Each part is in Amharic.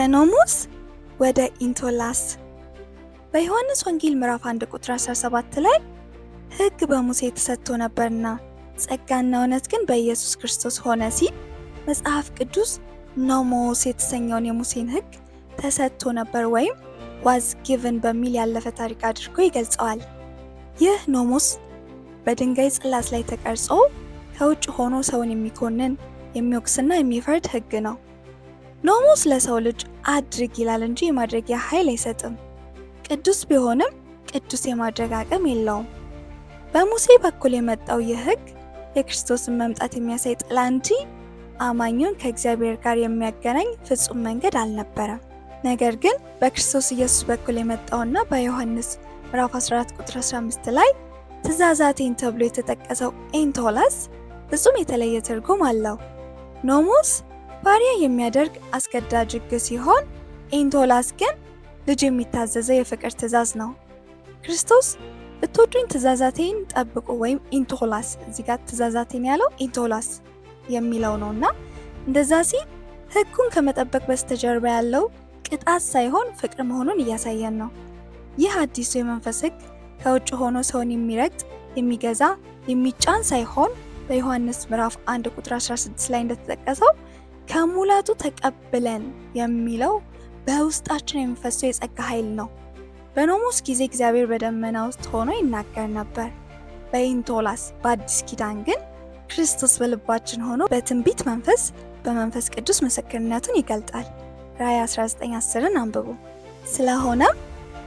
ከኖሞስ ወደ ኢንቶላስ። በዮሐንስ ወንጌል ምዕራፍ 1 ቁጥር 17 ላይ ሕግ በሙሴ ተሰጥቶ ነበርና ጸጋና እውነት ግን በኢየሱስ ክርስቶስ ሆነ ሲል መጽሐፍ ቅዱስ ኖሞስ የተሰኘውን የሙሴን ሕግ ተሰጥቶ ነበር ወይም was given በሚል ያለፈ ታሪክ አድርጎ ይገልጸዋል። ይህ ኖሞስ በድንጋይ ጽላት ላይ ተቀርጾ ከውጭ ሆኖ ሰውን የሚኮንን የሚወቅስና የሚፈርድ ሕግ ነው። ኖሞስ ለሰው ልጅ አድርግ ይላል እንጂ የማድረጊያ ኃይል አይሰጥም። ቅዱስ ቢሆንም ቅዱስ የማድረግ አቅም የለውም። በሙሴ በኩል የመጣው ይህ ሕግ የክርስቶስን መምጣት የሚያሳይ ጥላ እንጂ አማኙን ከእግዚአብሔር ጋር የሚያገናኝ ፍጹም መንገድ አልነበረም። ነገር ግን በክርስቶስ ኢየሱስ በኩል የመጣውና በዮሐንስ ምዕራፍ 14 ቁጥር 15 ላይ ትእዛዛቴን ተብሎ የተጠቀሰው ኤንቶላስ ፍጹም የተለየ ትርጉም አለው። ኖሞስ ባሪያ የሚያደርግ አስገዳጅ ሕግ ሲሆን ኤንቶላስ ግን ልጅ የሚታዘዘው የፍቅር ትእዛዝ ነው። ክርስቶስ ብትወዱኝ ትእዛዛቴን ጠብቁ ወይም ኢንቶላስ፣ እዚህ ጋር ትእዛዛቴን ያለው ኢንቶላስ የሚለው ነውና እንደዛ ሲል ሕጉን ከመጠበቅ በስተጀርባ ያለው ቅጣት ሳይሆን ፍቅር መሆኑን እያሳየን ነው። ይህ አዲሱ የመንፈስ ሕግ ከውጭ ሆኖ ሰውን የሚረግጥ፣ የሚገዛ፣ የሚጫን ሳይሆን በዮሐንስ ምዕራፍ 1 ቁጥር 16 ላይ እንደተጠቀሰው ከሙላቱ ተቀብለን የሚለው በውስጣችን የሚፈሰው የጸጋ ኃይል ነው። በኖሞስ ጊዜ እግዚአብሔር በደመና ውስጥ ሆኖ ይናገር ነበር። በኢንቶላስ በአዲስ ኪዳን ግን ክርስቶስ በልባችን ሆኖ በትንቢት መንፈስ በመንፈስ ቅዱስ ምስክርነቱን ይገልጣል። ራእይ 19:10ን አንብቡ። ስለሆነም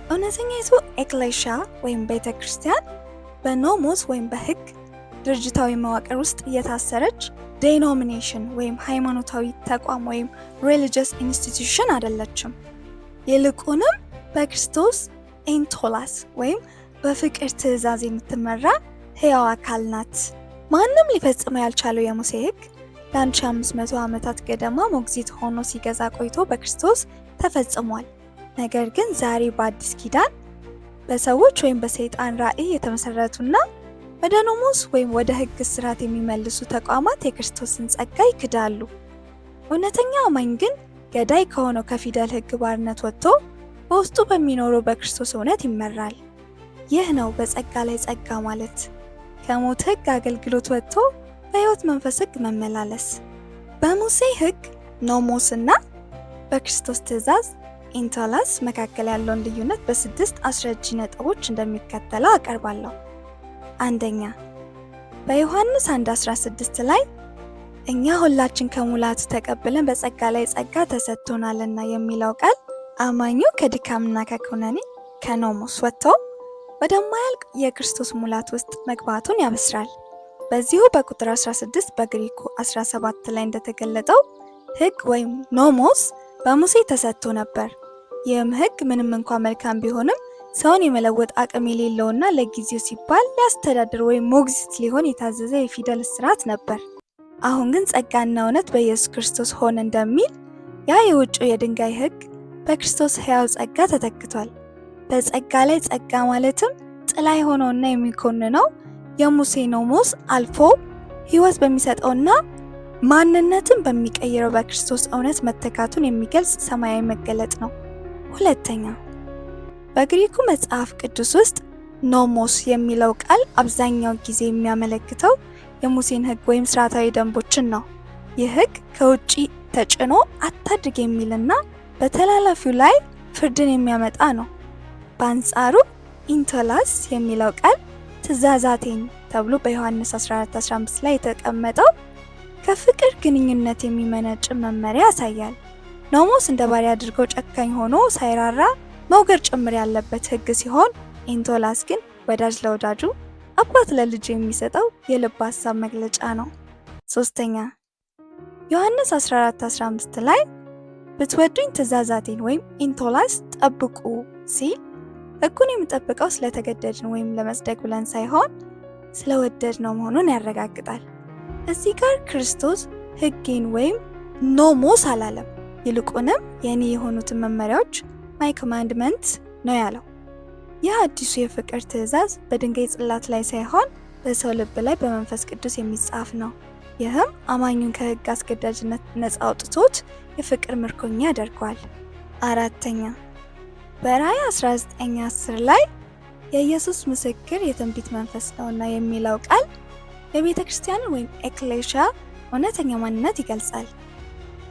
እውነተኛይቱ ኤክሌሽያ ወይም ቤተ ክርስቲያን በኖሞስ ወይም በሕግ ድርጅታዊ መዋቅር ውስጥ እየታሰረች ዴኖሚኔሽን ወይም ሃይማኖታዊ ተቋም ወይም ሪሊጂየስ ኢንስቲትዩሽን አይደለችም። ይልቁንም በክርስቶስ ኤንቶላስ ወይም በፍቅር ትእዛዝ የምትመራ ሕያው አካል ናት። ማንም ሊፈጽመው ያልቻለው የሙሴ ሕግ ለ1500 ዓመታት ገደማ ሞግዚት ሆኖ ሲገዛ ቆይቶ በክርስቶስ ተፈጽሟል። ነገር ግን ዛሬ በአዲስ ኪዳን በሰዎች ወይም በሰይጣን ራዕይ የተመሰረቱና ወደ ኖሞስ ወይም ወደ ሕግ ስርዓት የሚመልሱ ተቋማት የክርስቶስን ጸጋ ይክዳሉ። እውነተኛ አማኝ ግን ገዳይ ከሆነው ከፊደል ሕግ ባርነት ወጥቶ በውስጡ በሚኖረው በክርስቶስ እውነት ይመራል። ይህ ነው በጸጋ ላይ ጸጋ ማለት፣ ከሞት ሕግ አገልግሎት ወጥቶ በሕይወት መንፈስ ሕግ መመላለስ። በሙሴ ሕግ ኖሞስ እና በክርስቶስ ትእዛዝ ኢንቶላስ መካከል ያለውን ልዩነት በ6 አስረጂ ነጥቦች እንደሚከተለው አቀርባለሁ። አንደኛ፣ በዮሐንስ 1:16 ላይ እኛ ሁላችን ከሙላቱ ተቀብለን በጸጋ ላይ ጸጋ ተሰጥቶናልና የሚለው ቃል አማኙ ከድካምና ከኩነኔ ከኖሞስ ወጥቶ ወደማያልቅ የክርስቶስ ሙላት ውስጥ መግባቱን ያበስራል። በዚሁ በቁጥር 16 በግሪኩ 17 ላይ እንደተገለጠው ሕግ ወይም ኖሞስ በሙሴ ተሰጥቶ ነበር። ይህም ሕግ ምንም እንኳ መልካም ቢሆንም ሰውን የመለወጥ አቅም የሌለውና ለጊዜው ሲባል ሊያስተዳድር ወይም ሞግዚት ሊሆን የታዘዘ የፊደል ስርዓት ነበር። አሁን ግን ጸጋና እውነት በኢየሱስ ክርስቶስ ሆነ እንደሚል ያ የውጭው የድንጋይ ሕግ በክርስቶስ ሕያው ጸጋ ተተክቷል። በጸጋ ላይ ጸጋ ማለትም ጥላ የሆነውና የሚኮንነው የሙሴ ኖሞስ አልፎ ሕይወት በሚሰጠውና ማንነትን በሚቀይረው በክርስቶስ እውነት መተካቱን የሚገልጽ ሰማያዊ መገለጥ ነው። ሁለተኛ፣ በግሪኩ መጽሐፍ ቅዱስ ውስጥ ኖሞስ የሚለው ቃል አብዛኛው ጊዜ የሚያመለክተው የሙሴን ሕግ ወይም ስርዓታዊ ደንቦችን ነው። ይህ ሕግ ከውጪ ተጭኖ አታድርግ የሚልና በተላላፊው ላይ ፍርድን የሚያመጣ ነው። በአንጻሩ ኢንቶላስ የሚለው ቃል ትእዛዛቴን ተብሎ በዮሐንስ 14:15 ላይ የተቀመጠው ከፍቅር ግንኙነት የሚመነጭ መመሪያ ያሳያል። ኖሞስ እንደ ባሪያ አድርገው ጨካኝ ሆኖ ሳይራራ መውገር ጭምር ያለበት ሕግ ሲሆን ኢንቶላስ ግን ወዳጅ ለወዳጁ አባት ለልጁ የሚሰጠው የልብ ሀሳብ መግለጫ ነው። ሶስተኛ፣ ዮሐንስ 14:15 ላይ ብትወዱኝ ትእዛዛቴን ወይም ኢንቶላስ ጠብቁ ሲል ሕጉን የምጠብቀው ስለተገደድን ወይም ለመጽደቅ ብለን ሳይሆን ስለወደድነው መሆኑን ያረጋግጣል። እዚህ ጋር ክርስቶስ ሕጌን ወይም ኖሞስ አላለም። ይልቁንም የኔ የሆኑትን መመሪያዎች ማይ ኮማንድመንት ነው ያለው። ይህ አዲሱ የፍቅር ትእዛዝ በድንጋይ ጽላት ላይ ሳይሆን በሰው ልብ ላይ በመንፈስ ቅዱስ የሚጻፍ ነው። ይህም አማኙን ከሕግ አስገዳጅነት ነፃ አውጥቶት የፍቅር ምርኮኛ ያደርገዋል። አራተኛ በራዕይ 19:10 ላይ የኢየሱስ ምስክር የትንቢት መንፈስ ነውና የሚለው ቃል የቤተ ክርስቲያንን ወይም ኤክሌሽያ እውነተኛ ማንነት ይገልጻል።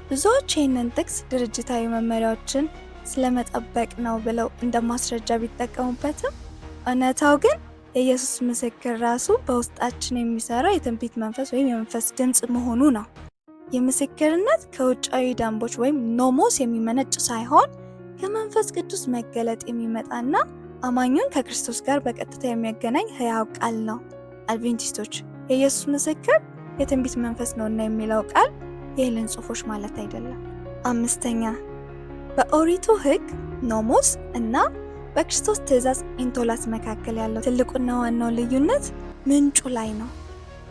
ብዙዎች ይህንን ጥቅስ ድርጅታዊ መመሪያዎችን ስለመጠበቅ ነው ብለው እንደ ማስረጃ ቢጠቀሙበትም እውነታው ግን የኢየሱስ ምስክር ራሱ በውስጣችን የሚሰራው የትንቢት መንፈስ ወይም የመንፈስ ድምፅ መሆኑ ነው። የምስክርነት ከውጫዊ ደንቦች ወይም ኖሞስ የሚመነጭ ሳይሆን ከመንፈስ ቅዱስ መገለጥ የሚመጣና አማኙን ከክርስቶስ ጋር በቀጥታ የሚያገናኝ ሕያው ቃል ነው። አድቬንቲስቶች የኢየሱስ ምስክር የትንቢት መንፈስ ነውና የሚለው ቃል የሄለን ጽሑፎች ማለት አይደለም። አምስተኛ በኦሪቱ ሕግ ኖሞስ እና በክርስቶስ ትእዛዝ ኢንቶላስ መካከል ያለው ትልቁና ዋናው ልዩነት ምንጩ ላይ ነው።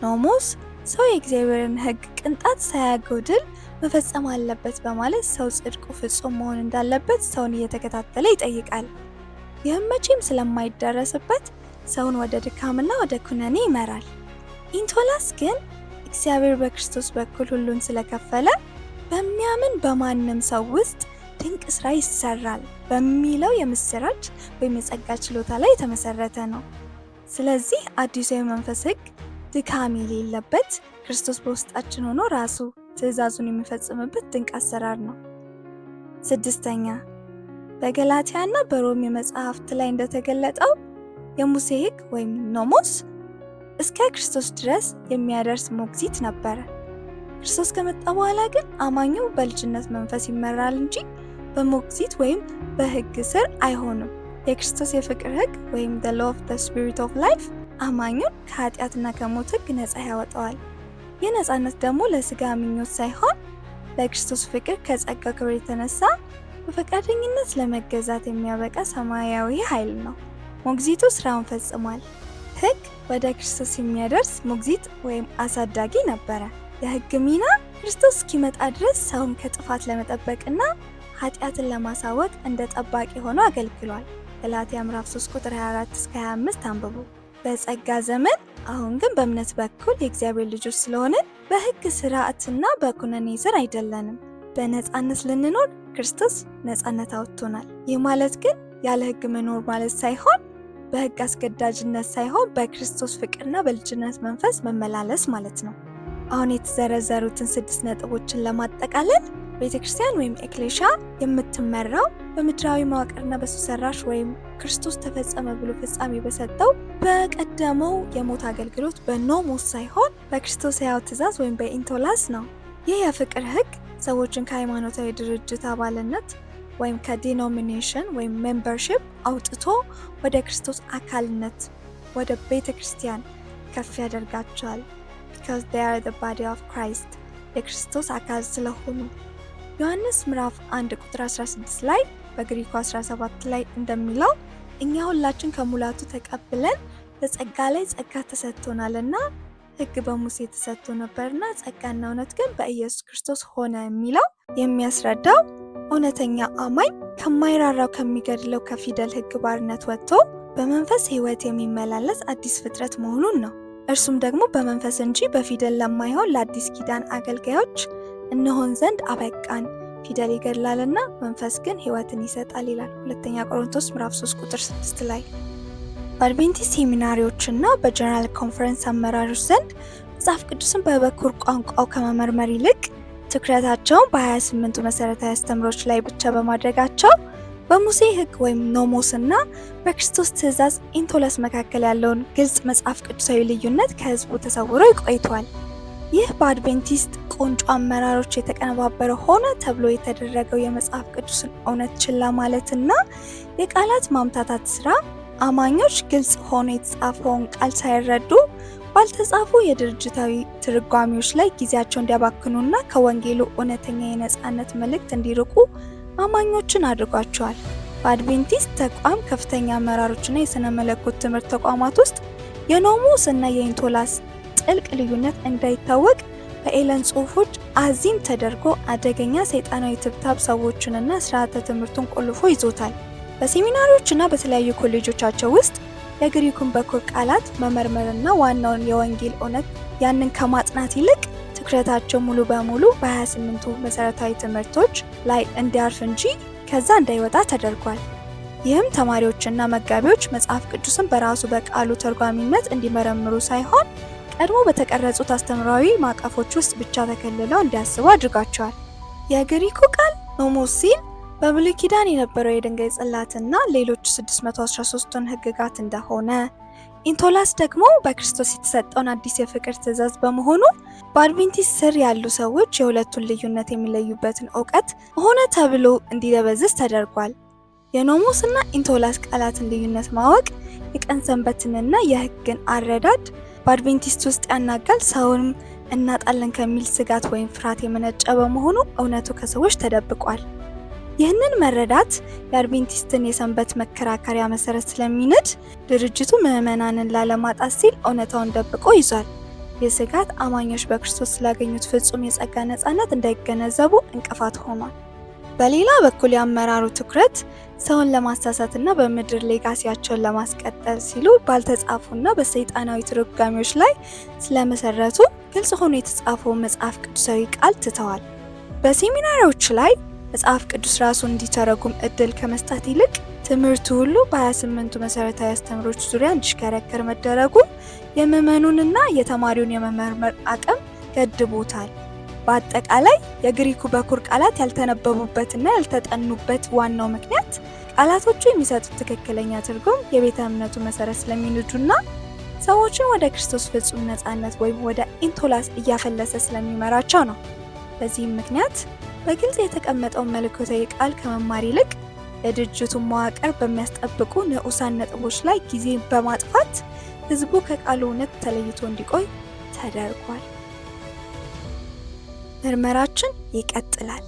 ኖሞስ ሰው የእግዚአብሔርን ሕግ ቅንጣት ሳያጎድል መፈጸም አለበት በማለት ሰው ጽድቁ ፍጹም መሆን እንዳለበት ሰውን እየተከታተለ ይጠይቃል። ይህም መቼም ስለማይደረስበት ሰውን ወደ ድካምና ወደ ኩነኔ ይመራል። ኢንቶላስ ግን እግዚአብሔር በክርስቶስ በኩል ሁሉን ስለከፈለ በሚያምን በማንም ሰው ውስጥ ድንቅ ስራ ይሰራል በሚለው የምስራች ወይም የጸጋ ችሎታ ላይ የተመሰረተ ነው። ስለዚህ አዲሱ የመንፈስ ሕግ ድካም የሌለበት ክርስቶስ በውስጣችን ሆኖ ራሱ ትእዛዙን የሚፈጽምበት ድንቅ አሰራር ነው። ስድስተኛ በገላትያ እና በሮሜ መጽሐፍት ላይ እንደተገለጠው የሙሴ ሕግ ወይም ኖሞስ እስከ ክርስቶስ ድረስ የሚያደርስ ሞግዚት ነበረ። ክርስቶስ ከመጣ በኋላ ግን አማኙ በልጅነት መንፈስ ይመራል እንጂ በሞግዚት ወይም በሕግ ስር አይሆንም። የክርስቶስ የፍቅር ሕግ ወይም the law of the spirit of life አማኙን ከኃጢአትና ከሞት ሕግ ነፃ ያወጣዋል። ይህ ነፃነት ደግሞ ለስጋ ምኞት ሳይሆን ለክርስቶስ ፍቅር ከጸጋ ክብር የተነሳ በፈቃደኝነት ለመገዛት የሚያበቃ ሰማያዊ ኃይል ነው። ሞግዚቱ ስራውን ፈጽሟል። ሕግ ወደ ክርስቶስ የሚያደርስ ሞግዚት ወይም አሳዳጊ ነበረ። የሕግ ሚና ክርስቶስ እስኪመጣ ድረስ ሰውን ከጥፋት ለመጠበቅና ኃጢአትን ለማሳወቅ እንደ ጠባቂ ሆኖ አገልግሏል። ገላትያ ምዕራፍ 3 ቁጥር 24-25 አንብቡ። በጸጋ ዘመን አሁን ግን በእምነት በኩል የእግዚአብሔር ልጆች ስለሆንን በሕግ ስርዓትና በኩነኔ ስር አይደለንም። በነፃነት ልንኖር ክርስቶስ ነፃነት አውጥቶናል። ይህ ማለት ግን ያለ ሕግ መኖር ማለት ሳይሆን በሕግ አስገዳጅነት ሳይሆን በክርስቶስ ፍቅርና በልጅነት መንፈስ መመላለስ ማለት ነው። አሁን የተዘረዘሩትን 6 ነጥቦችን ለማጠቃለል ቤተክርስቲያን ወይም ኤክሌሽያ የምትመራው በምድራዊ መዋቅርና በሰው ሰራሽ ወይም ክርስቶስ ተፈጸመ ብሎ ፍጻሜ በሰጠው በቀደመው የሞት አገልግሎት በኖሞስ ሳይሆን በክርስቶስ ሕያው ትእዛዝ ወይም በኢንቶላስ ነው። ይህ የፍቅር ሕግ ሰዎችን ከሃይማኖታዊ ድርጅት አባልነት ወይም ከዲኖሚኔሽን ወይም ሜምበርሺፕ አውጥቶ ወደ ክርስቶስ አካልነት ወደ ቤተ ክርስቲያን ከፍ ያደርጋቸዋል። because they are the body of Christ የክርስቶስ አካል ስለሆኑ። ዮሐንስ ምዕራፍ 1 ቁጥር 16 ላይ በግሪኩ 17 ላይ እንደሚለው እኛ ሁላችን ከሙላቱ ተቀብለን በጸጋ ላይ ጸጋ ተሰጥቶናልና ሕግ በሙሴ ተሰጥቶ ነበርና ጸጋና እውነት ግን በኢየሱስ ክርስቶስ ሆነ የሚለው የሚያስረዳው እውነተኛ አማኝ ከማይራራው ከሚገድለው ከፊደል ሕግ ባርነት ወጥቶ በመንፈስ ሕይወት የሚመላለስ አዲስ ፍጥረት መሆኑን ነው። እርሱም ደግሞ በመንፈስ እንጂ በፊደል ለማይሆን ለአዲስ ኪዳን አገልጋዮች እንሆን ዘንድ አበቃን። ፊደል ይገድላልና መንፈስ ግን ሕይወትን ይሰጣል ይላል ሁለተኛ ቆሮንቶስ ምዕራፍ 3 ቁጥር 6 ላይ። በአድቬንቲስት ሴሚናሪዎችና በጀነራል ኮንፈረንስ አመራሮች ዘንድ መጽሐፍ ቅዱስን በበኩር ቋንቋው ከመመርመር ይልቅ ትኩረታቸውን በ28ቱ መሰረታዊ አስተምሮች ላይ ብቻ በማድረጋቸው በሙሴ ሕግ ወይም ኖሞስ እና በክርስቶስ ትእዛዝ ኢንቶላስ መካከል ያለውን ግልጽ መጽሐፍ ቅዱሳዊ ልዩነት ከህዝቡ ተሰውሮ ይቆይቷል። ይህ በአድቬንቲስት ቁንጮ አመራሮች የተቀነባበረ ሆነ ተብሎ የተደረገው የመጽሐፍ ቅዱስን እውነት ችላ ማለትና የቃላት ማምታታት ስራ አማኞች ግልጽ ሆኖ የተጻፈውን ቃል ሳይረዱ ባልተጻፉ የድርጅታዊ ትርጓሜዎች ላይ ጊዜያቸው እንዲያባክኑና ከወንጌሉ እውነተኛ የነጻነት መልእክት እንዲርቁ አማኞችን አድርጓቸዋል። በአድቬንቲስት ተቋም ከፍተኛ አመራሮችና የሥነ መለኮት ትምህርት ተቋማት ውስጥ የኖሞስ እና የኢንቶላስ ጥልቅ ልዩነት እንዳይታወቅ በኤለን ጽሑፎች አዚም ተደርጎ አደገኛ ሰይጣናዊ ትብታብ ሰዎችንና ስርዓተ ትምህርቱን ቆልፎ ይዞታል። በሴሚናሪዎችና በተለያዩ ኮሌጆቻቸው ውስጥ የግሪኩን በኩር ቃላት መመርመርና ዋናውን የወንጌል እውነት ያንን ከማጥናት ይልቅ ትኩረታቸው ሙሉ በሙሉ በ28ቱ መሰረታዊ ትምህርቶች ላይ እንዲያርፍ እንጂ ከዛ እንዳይወጣ ተደርጓል። ይህም ተማሪዎችና መጋቢዎች መጽሐፍ ቅዱስን በራሱ በቃሉ ተርጓሚነት እንዲመረምሩ ሳይሆን ቀድሞ በተቀረጹት አስተምራዊ ማዕቀፎች ውስጥ ብቻ ተከልለው እንዲያስቡ አድርጓቸዋል። የግሪኩ ቃል ኖሞስ ሲል በብሉይ ኪዳን የነበረው የድንጋይ ጽላትና ሌሎች 613ቱን ሕግጋት እንደሆነ፣ ኢንቶላስ ደግሞ በክርስቶስ የተሰጠውን አዲስ የፍቅር ትእዛዝ በመሆኑ በአድቬንቲስት ስር ያሉ ሰዎች የሁለቱን ልዩነት የሚለዩበትን እውቀት ሆነ ተብሎ እንዲደበዝዝ ተደርጓል። የኖሞስ እና ኢንቶላስ ቃላትን ልዩነት ማወቅ የቀን ሰንበትንና የሕግን አረዳድ በአድቬንቲስት ውስጥ ያናጋል፣ ሰውንም እናጣለን ከሚል ስጋት ወይም ፍርሃት የመነጨ በመሆኑ እውነቱ ከሰዎች ተደብቋል። ይህንን መረዳት የአድቬንቲስትን የሰንበት መከራከሪያ መሰረት ስለሚንድ ድርጅቱ ምዕመናንን ላለማጣት ሲል እውነታውን ደብቆ ይዟል። ይህ ስጋት አማኞች በክርስቶስ ስላገኙት ፍጹም የጸጋ ነፃነት እንዳይገነዘቡ እንቅፋት ሆኗል። በሌላ በኩል የአመራሩ ትኩረት ሰውን ለማሳሳትና በምድር ሌጋሲያቸውን ለማስቀጠል ሲሉ ባልተጻፉና በሰይጣናዊ ትርጓሜዎች ላይ ስለመሰረቱ ግልጽ ሆኖ የተጻፈው መጽሐፍ ቅዱሳዊ ቃል ትተዋል። በሴሚናሪዎች ላይ መጽሐፍ ቅዱስ ራሱን እንዲተረጉም እድል ከመስጠት ይልቅ ትምህርቱ ሁሉ በ28ቱ መሰረታዊ አስተምሮች ዙሪያ እንዲሽከረከር መደረጉ የምዕመኑንና የተማሪውን የመመርመር አቅም ገድቦታል። በአጠቃላይ የግሪኩ በኩር ቃላት ያልተነበቡበትና ያልተጠኑበት ዋናው ምክንያት ቃላቶቹ የሚሰጡት ትክክለኛ ትርጉም የቤተ እምነቱ መሰረት ስለሚንዱና ሰዎችን ወደ ክርስቶስ ፍጹም ነፃነት ወይም ወደ ኢንቶላስ እያፈለሰ ስለሚመራቸው ነው። በዚህም ምክንያት በግልጽ የተቀመጠውን መለኮታዊ ቃል ከመማር ይልቅ የድርጅቱን መዋቅር በሚያስጠብቁ ንዑሳን ነጥቦች ላይ ጊዜ በማጥፋት ሕዝቡ ከቃሉ እውነት ተለይቶ እንዲቆይ ተደርጓል። ምርመራችን ይቀጥላል።